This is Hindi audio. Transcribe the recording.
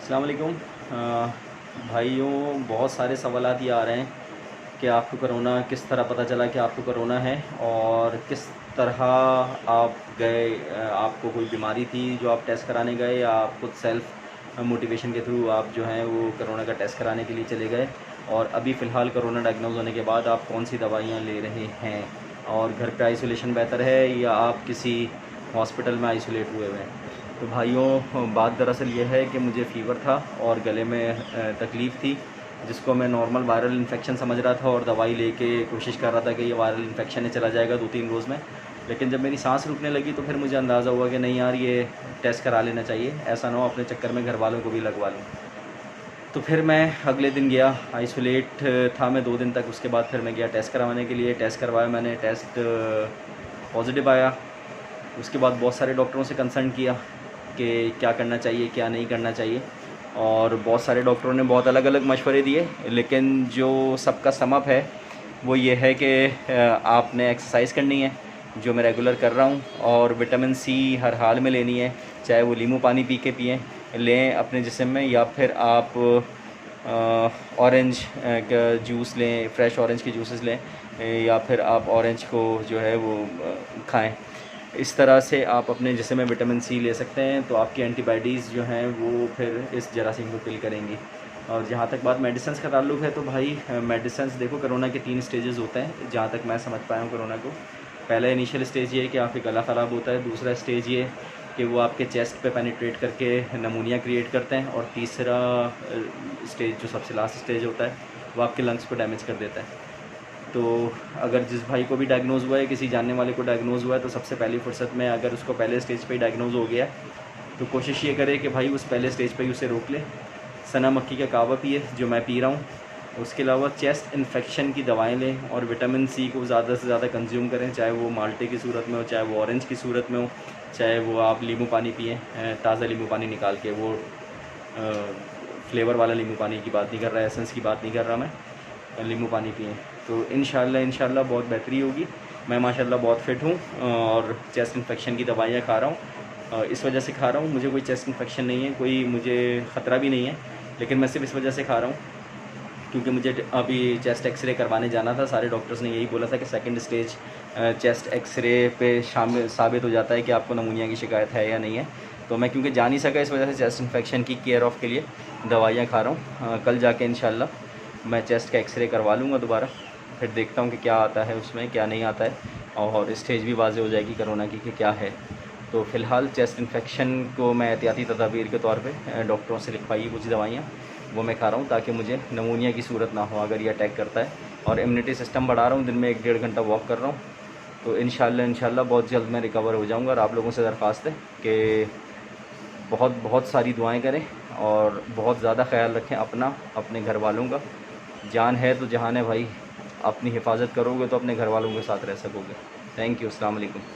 अस्सलाम वालेकुम। भाइयों, बहुत सारे सवालात ये आ रहे हैं कि आपको कोरोना किस तरह पता चला कि आपको कोरोना है, और किस तरह आप गए। आपको कोई बीमारी थी जो आप टेस्ट कराने गए, या आप खुद सेल्फ मोटिवेशन के थ्रू आप जो हैं वो कोरोना का टेस्ट कराने के लिए चले गए, और अभी फ़िलहाल कोरोना डायग्नोज होने के बाद आप कौन सी दवाइयाँ ले रहे हैं, और घर पे आइसोलेशन बेहतर है या आप किसी हॉस्पिटल में आइसोलेट हुए हुए हैं। तो भाइयों, बात दरअसल ये है कि मुझे फ़ीवर था और गले में तकलीफ़ थी, जिसको मैं नॉर्मल वायरल इन्फेक्शन समझ रहा था और दवाई लेके कोशिश कर रहा था कि ये वायरल इन्फेक्शन है, चला जाएगा 2-3 रोज़ में। लेकिन जब मेरी सांस रुकने लगी तो फिर मुझे अंदाज़ा हुआ कि नहीं यार, ये टेस्ट करा लेना चाहिए, ऐसा ना हो अपने चक्कर में घर वालों को भी लगवा लूँ। तो फिर मैं अगले दिन गया, आइसोलेट था मैं 2 दिन तक। उसके बाद फिर मैं गया टेस्ट करवाने के लिए। टेस्ट करवाया मैंने, टेस्ट पॉजिटिव आया। उसके बाद बहुत सारे डॉक्टरों से कंसल्ट किया कि क्या करना चाहिए, क्या नहीं करना चाहिए, और बहुत सारे डॉक्टरों ने बहुत अलग अलग मशवरे दिए। लेकिन जो सबका समअप है वो ये है कि आपने एक्सरसाइज करनी है, जो मैं रेगुलर कर रहा हूँ, और विटामिन सी हर हाल में लेनी है, चाहे वो नींबू पानी पी के पिएँ लें अपने जिस्म में, या फिर आप ऑरेंज का जूस लें, फ्रेश ऑरेंज के जूसेस लें, या फिर आप ऑरेंज को जो है वो खाएं। इस तरह से आप अपने जिस्म में विटामिन सी ले सकते हैं, तो आपकी एंटीबॉडीज़ जो हैं वो फिर इस जरासीम को किल करेंगी। और जहाँ तक बात मेडिसिन्स का ताल्लुक़ है, तो भाई मेडिसिन्स देखो, कोरोना के 3 स्टेजेस होते हैं जहाँ तक मैं समझ पाया हूँ कोरोना को। पहला इनिशियल स्टेज ये है कि आपके गला ख़राब होता है, दूसरा स्टेज ये कि वो आपके चेस्ट पे पेनिट्रेट करके नमूनिया क्रिएट करते हैं, और तीसरा स्टेज जो सबसे लास्ट स्टेज होता है वो आपके लंग्स को डैमेज कर देता है। तो अगर जिस भाई को भी डायग्नोज़ हुआ है, किसी जानने वाले को डायग्नोज़ हुआ है, तो सबसे पहली फ़ुर्सत में अगर उसको पहले स्टेज पे ही डायग्नोज़ हो गया तो कोशिश ये करे कि भाई उस पहले स्टेज पे ही उसे रोक ले। सना मक्खी का कावा पिए, जो मैं पी रहा हूँ। उसके अलावा चेस्ट इन्फेक्शन की दवाएं लें, और विटामिन सी को ज़्यादा से ज़्यादा कंज्यूम करें, चाहे वो माल्टे की सूरत में हो, चाहे वो ऑरेंज की सूरत में हो, चाहे वो आप नींबू पानी पिएँ, ताज़ा नींबू पानी निकाल के। वो फ्लेवर वाला नींबू पानी की बात नहीं कर रहा, एसेंस की बात नहीं कर रहा मैं, नींबू पानी पिएँ। तो इंशाल्लाह बहुत बेहतरी होगी। मैं माशाल्लाह बहुत फ़िट हूँ, और चेस्ट इन्फेक्शन की दवाइयाँ खा रहा हूँ। इस वजह से खा रहा हूँ, मुझे कोई चेस्ट इन्फेक्शन नहीं है, कोई मुझे ख़तरा भी नहीं है, लेकिन मैं सिर्फ इस वजह से खा रहा हूँ क्योंकि मुझे अभी चेस्ट एक्सरे करवाने जाना था। सारे डॉक्टर्स ने यही बोला था कि सेकंड स्टेज चेस्ट एक्सरे पे शामिल साबित हो जाता है कि आपको नमूनिया की शिकायत है या नहीं है। तो मैं क्योंकि जा नहीं सका, इस वजह से चेस्ट इन्फेक्शन की केयर ऑफ़ के लिए दवाइयाँ खा रहा हूँ। कल जाके इंशाल्लाह मैं चेस्ट का एक्सरे करवा लूँगा दोबारा, फिर देखता हूँ कि क्या आता है उसमें, क्या नहीं आता है, और स्टेज भी वाज़ेह हो जाएगी कोरोना की कि क्या है। तो फ़िलहाल चेस्ट इन्फेक्शन को मैं एहतियाती तदाबीर के तौर पे डॉक्टरों से लिखवाई कुछ दवाइयाँ, वो मैं खा रहा हूँ, ताकि मुझे नमूनिया की सूरत ना हो अगर ये अटैक करता है। और इम्यूनिटी सिस्टम बढ़ा रहा हूँ, दिन में 1-1.5 घंटा वॉक कर रहा हूँ। तो इंशाल्लाह बहुत जल्द मैं रिकवर हो जाऊँगा। और आप लोगों से दरख्वास्त है कि बहुत बहुत सारी दुआएं करें, और बहुत ज़्यादा ख्याल रखें अपना, अपने घर वालों का। जान है तो जहान है भाई, अपनी हिफाजत करोगे तो अपने घर वालों के साथ रह सकोगे। Thank you. अस्सलाम वालेकुम।